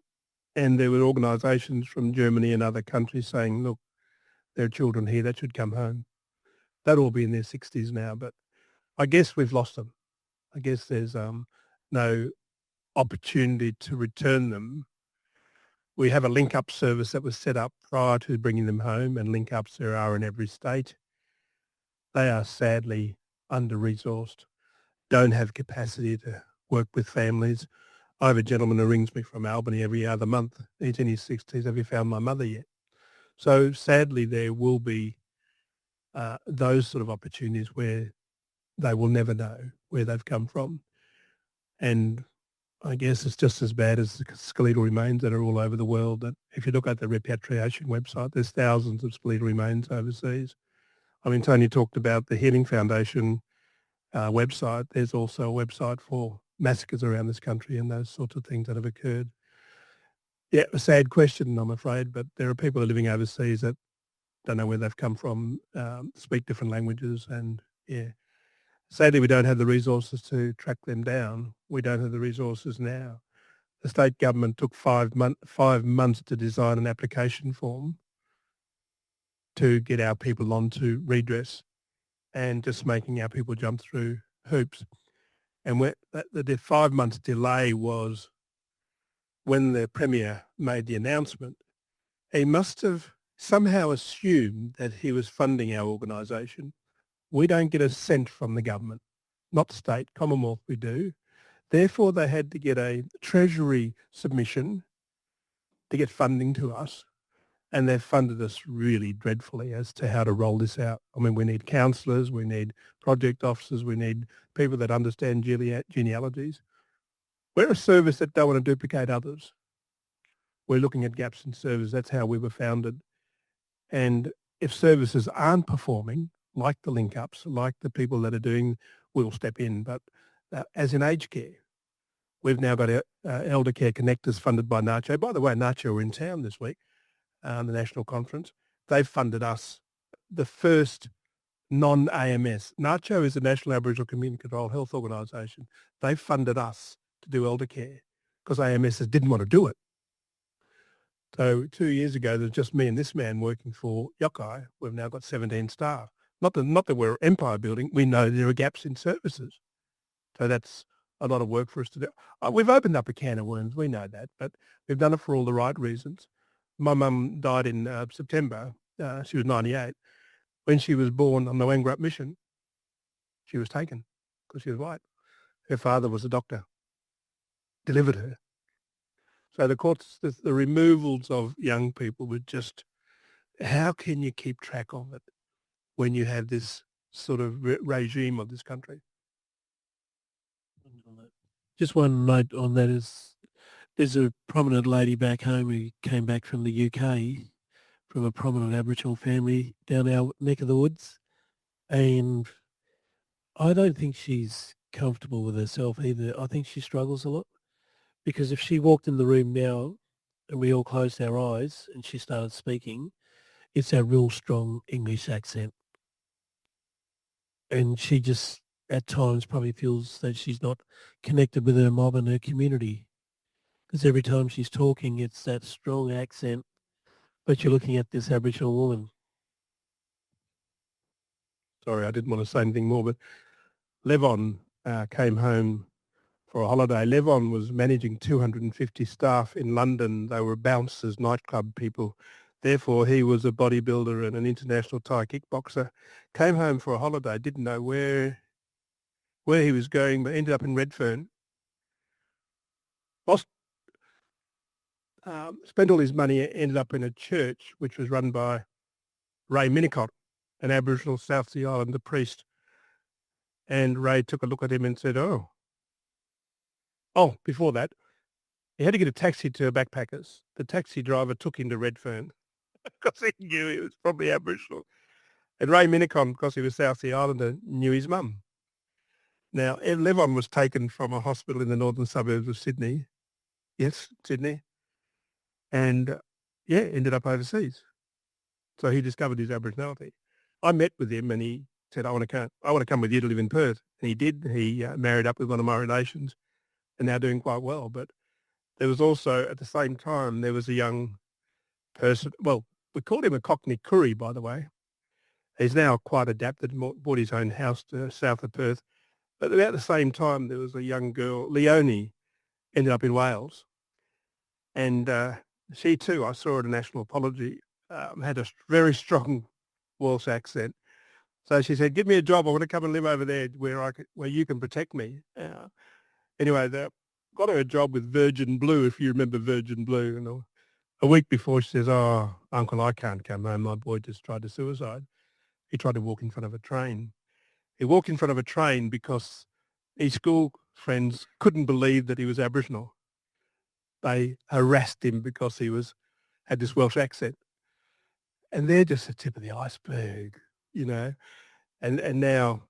there were organisations from Germany and other countries saying, look, there are children here that should come home. They'd all be in their 60s now, but I guess we've lost them. I guess there's no opportunity to return them. We have a link-up service that was set up prior to bringing them home, and link-ups there are in every state. They are sadly under-resourced, don't have capacity to work with families. I have a gentleman who rings me from Albany every other month. He's in his 60s. Have you found my mother yet? So sadly, there will be those sort of opportunities where they will never know where they've come from. And I guess it's just as bad as the skeletal remains that are all over the world. That if you look at the repatriation website, there's thousands of skeletal remains overseas. I mean, Tony talked about the Healing Foundation website. There's also a website for massacres around this country and those sorts of things that have occurred. Yeah, a sad question, I'm afraid, but there are people living overseas that don't know where they've come from, speak different languages, and yeah. Sadly, we don't have the resources to track them down. We don't have the resources now. The state government took 5 months to design an application form to get our people onto redress, and just making our people jump through hoops. And the 5 months delay was when the Premier made the announcement. He must have somehow assumed that he was funding our organisation. We don't get a cent from the government, not state, Commonwealth we do. Therefore, they had to get a Treasury submission to get funding to us. And they've funded us really dreadfully as to how to roll this out. I mean, we need counsellors, we need project officers, we need people that understand genealogies. We're a service that don't want to duplicate others. We're looking at gaps in service. That's how we were founded. And if services aren't performing, like the link-ups, like the people that are doing, we'll step in. But as in aged care, We've now got our elder care connectors funded by NACHO. By the way, NACHO are in town this week, the national conference. They've funded us the first non-AMS. NACHO is the National Aboriginal Community Controlled Health Organisation. They funded us to do elder care because AMSs didn't want to do it. So 2 years ago, there's just me and this man working for Yokai. We've now got 17 staff. Not that we're empire building. We know there are gaps in services. So that's a lot of work for us to do. We've opened up a can of worms. We know that, but we've done it for all the right reasons. My mum died in September. She was 98. When she was born on the Wangrup mission, she was taken because she was white. Her father was a doctor, delivered her. So the courts, the removals of young people were just, how can you keep track of it when you have this sort of regime of this country? Just one note on that is there's a prominent lady back home who came back from the UK from a prominent Aboriginal family down our neck of the woods. And I don't think she's comfortable with herself either. I think she struggles a lot because if she walked in the room now and we all closed our eyes and she started speaking, it's a real strong English accent. And she just at times probably feels that she's not connected with her mob and her community. Because every time she's talking, it's that strong accent, but you're looking at this Aboriginal woman. Sorry, I didn't want to say anything more, but Levon came home for a holiday. Levon was managing 250 staff in London. They were bouncers, nightclub people. Therefore, he was a bodybuilder and an international Thai kickboxer. Came home for a holiday, didn't know where he was going, but ended up in Redfern. Spent all his money, ended up in a church which was run by Ray Minicott, an Aboriginal South Sea Islander priest. And Ray took a look at him and said, before that, he had to get a taxi to Backpackers. The taxi driver took him to Redfern because he knew he was probably Aboriginal. And Ray Minicott, because he was South Sea Islander, knew his mum. Now, Levon was taken from a hospital in the northern suburbs of Sydney. Yes, Sydney. And, ended up overseas. So he discovered his Aboriginality. I met with him and he said, I want to come with you to live in Perth. And he did. He married up with one of my relations and now doing quite well. But there was also, at the same time, there was a young person. Well, we called him a Cockney Curry, by the way. He's now quite adapted, bought his own house to south of Perth. But about the same time, there was a young girl, Leonie, ended up in Wales. And she too, I saw at a national apology, had a very strong Welsh accent. So she said, give me a job. I want to come and live over there where you can protect me. Anyway, they got her a job with Virgin Blue, if you remember Virgin Blue. And a week before she says, Uncle, I can't come home. My boy just tried to suicide. He tried to walk in front of a train. He walked in front of a train because his school friends couldn't believe that he was Aboriginal. They harassed him because he had this Welsh accent. And they're just the tip of the iceberg, And now,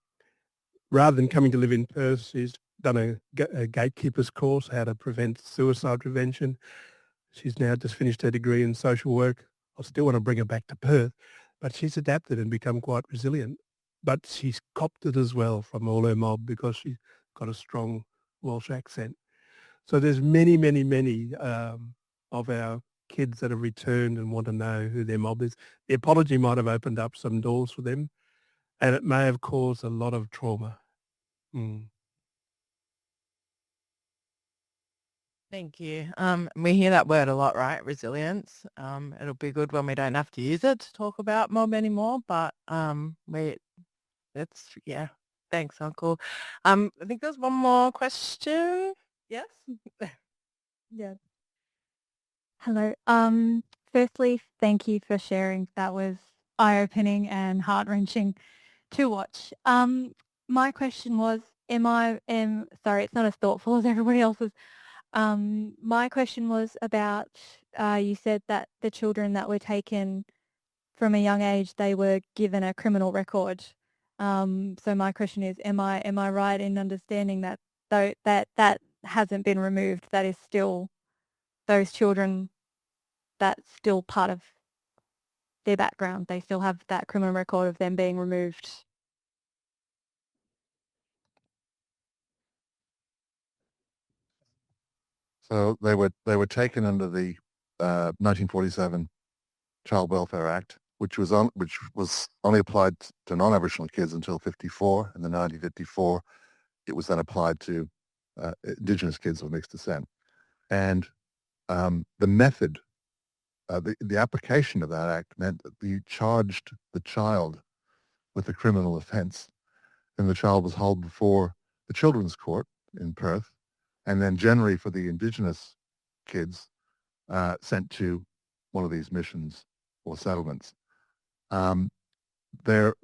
rather than coming to live in Perth, she's done a gatekeeper's course, how to prevent suicide prevention. She's now just finished her degree in social work. I still want to bring her back to Perth, but she's adapted and become quite resilient. But she's copped it as well from all her mob because she's got a strong Welsh accent. So there's many, many, many of our kids that have returned and want to know who their mob is. The apology might have opened up some doors for them, and it may have caused a lot of trauma. Thank you. We hear that word a lot, right? Resilience. It'll be good when we don't have to use it to talk about mob anymore, but thanks, Uncle. I think there's one more question. Yes? Yeah. Hello. Firstly, thank you for sharing. That was eye-opening and heart-wrenching to watch. My question was, sorry, it's not as thoughtful as everybody else's. My question was about, you said that the children that were taken from a young age, they were given a criminal record. So my question is, am I right in understanding that that hasn't been removed, that is still those children, that's still part of their background. They still have that criminal record of them being removed. So they were taken under the 1947 Child Welfare Act, which was only applied to non-Aboriginal kids until 54. And then 1954, it was then applied to Indigenous kids of mixed descent. And the method, the application of that act meant that you charged the child with a criminal offence, and the child was held before the Children's Court in Perth, and then generally for the Indigenous kids sent to one of these missions or settlements. Therefore,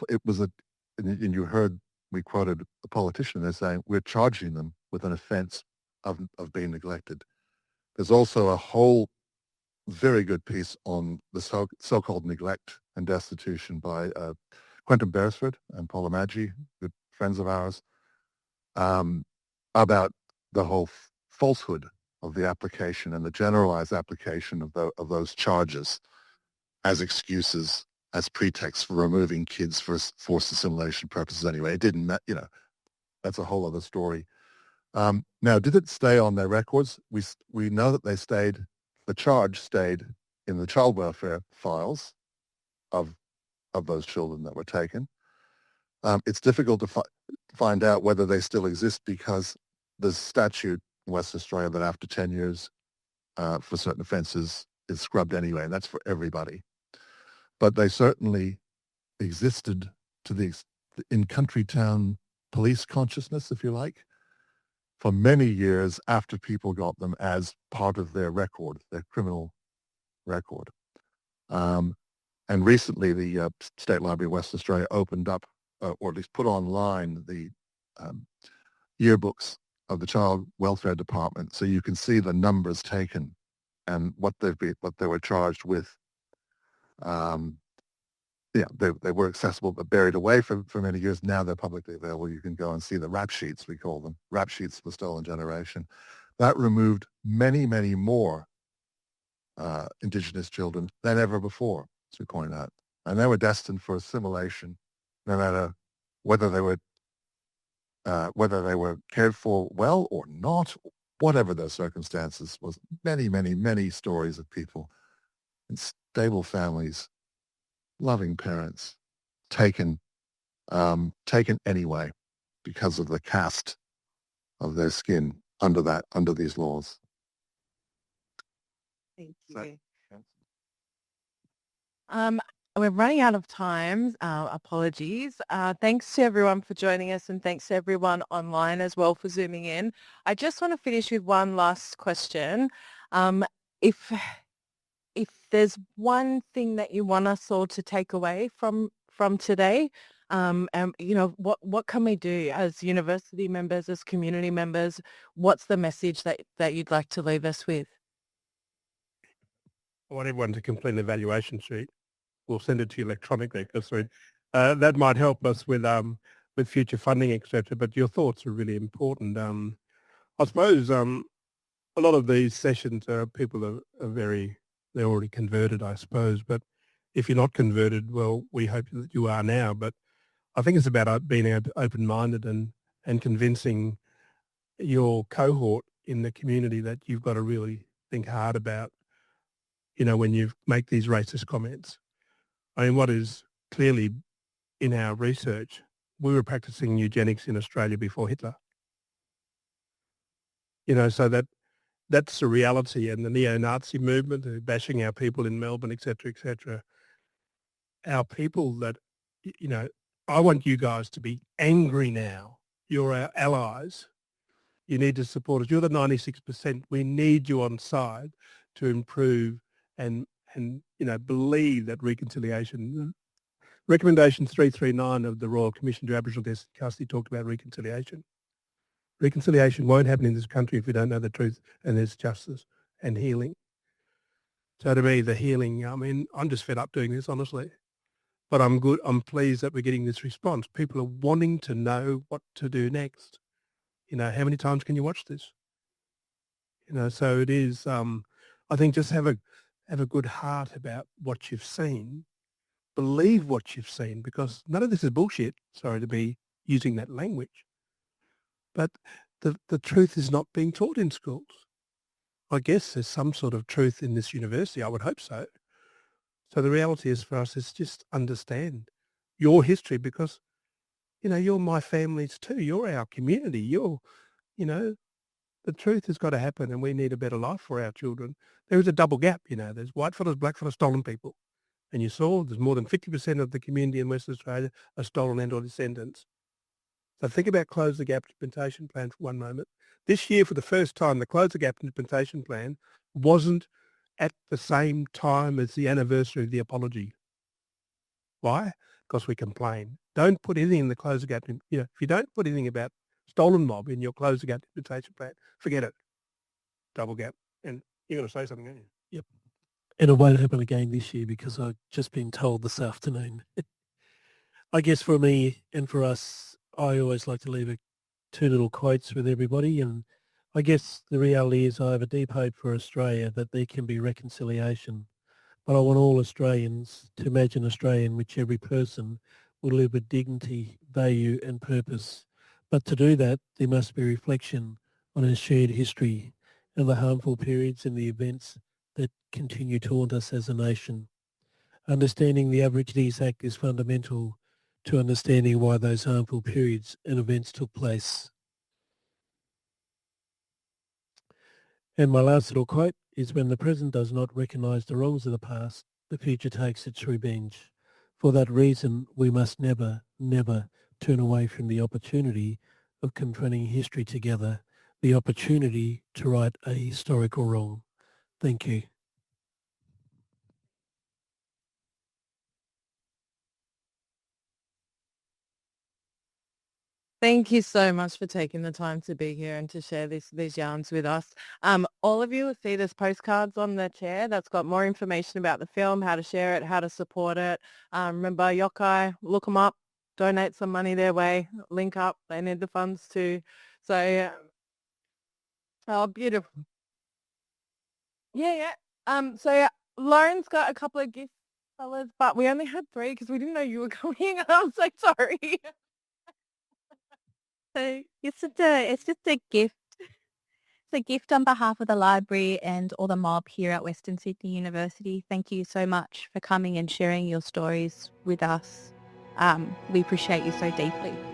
it was and you heard we quoted a politician there saying, we're charging them with an offence of being neglected. There's also a whole very good piece on the so-called neglect and destitution by Quentin Beresford and Paula Maggi, good friends of ours, about the whole falsehood of the application and the generalized application of those charges as excuses, as pretexts for removing kids for forced assimilation purposes anyway. It didn't, that's a whole other story. Now, did it stay on their records? We know that the charge stayed in the child welfare files of those children that were taken. It's difficult to find out whether they still exist because there's statute in West Australia that after 10 years for certain offences is scrubbed anyway, and that's for everybody. But they certainly existed in country town police consciousness, if you like, for many years after people got them as part of their record, their criminal record. And recently the State Library of West Australia opened up, or at least put online, the yearbooks of the Child Welfare Department, so you can see the numbers taken and what they were charged with. They were accessible but buried away for many years. Now they're publicly available. You can go and see the rap sheets, we call them, rap sheets for the stolen generation. That removed many, many more Indigenous children than ever before, as we point out. And they were destined for assimilation, no matter whether they were cared for well or not, whatever their circumstances was. Many, many, many stories of people in stable families, loving parents, taken anyway because of the caste of their skin under these laws. Thank you. We're running out of time. Apologies. Thanks to everyone for joining us, and thanks to everyone online as well for zooming in. I just want to finish with one last question. If there's one thing that you want us all to take away from today, and what can we do as university members, as community members? What's the message that you'd like to leave us with? I want everyone to complete an evaluation sheet. We'll send it to you electronically. That might help us with future funding, etc. But your thoughts are really important. I suppose a lot of these sessions people they're already converted, I suppose. But if you're not converted, well, we hope that you are now. But I think it's about being open-minded and convincing your cohort in the community that you've got to really think hard about, when you make these racist comments. I mean, what is clearly in our research, we were practicing eugenics in Australia before Hitler. So that's the reality. And the neo-Nazi movement, bashing our people in Melbourne, et cetera, our people that, I want you guys to be angry now. You're our allies. You need to support us. You're the 96%. We need you on side to improve and believe that reconciliation. Recommendation 339 of the Royal Commission to Aboriginal Deaths in Custody talked about reconciliation. Reconciliation won't happen in this country if we don't know the truth and there's justice and healing. So to me, the healing, I'm just fed up doing this, honestly. But I'm pleased that we're getting this response. People are wanting to know what to do next. how many times can you watch this? So it is, I think just have a good heart about what you've seen, believe what you've seen, because none of this is bullshit. Sorry to be using that language, but the truth is not being taught in schools. I guess there's some sort of truth in this university. I would hope so. So the reality is for us is just understand your history because, you're my families too. You're our community. The truth has got to happen and we need a better life for our children. There is a double gap, there's whitefellas, blackfellas, stolen people. And you saw there's more than 50% of the community in Western Australia are stolen and or descendants. So think about Close the Gap Implementation Plan for one moment. This year, for the first time, the Close the Gap Implementation Plan wasn't at the same time as the anniversary of the apology. Why? Because we complain. Don't put anything in the Close the Gap. If you don't put anything about stolen mob in your Close the Gap Implementation Plan, forget it. Double gap. And you're going to say something, aren't you? Yep. And it won't happen again this year because I've just been told this afternoon. I guess for me and for us, I always like to leave two little quotes with everybody. And I guess the reality is I have a deep hope for Australia that there can be reconciliation. But I want all Australians to imagine Australia in which every person will live with dignity, value and purpose. But to do that, there must be reflection on a shared history and the harmful periods and the events that continue to haunt us as a nation. Understanding the Aborigines Act is fundamental to understanding why those harmful periods and events took place. And my last little quote is, when the present does not recognise the wrongs of the past, the future takes its revenge. For that reason, we must never, never turn away from the opportunity of confronting history together, the opportunity to right a historical wrong. Thank you. Thank you so much for taking the time to be here and to share these yarns with us. All of you will see there's postcards on the chair that's got more information about the film, how to share it, how to support it. Remember, Yokai, look them up, donate some money their way, link up. They need the funds too. So, oh, beautiful. Yeah. So Lauren's got a couple of gift colors, but we only had 3 because we didn't know you were coming. I'm so sorry. So it's just a gift. It's a gift on behalf of the library and all the mob here at Western Sydney University. Thank you so much for coming and sharing your stories with us. We appreciate you so deeply.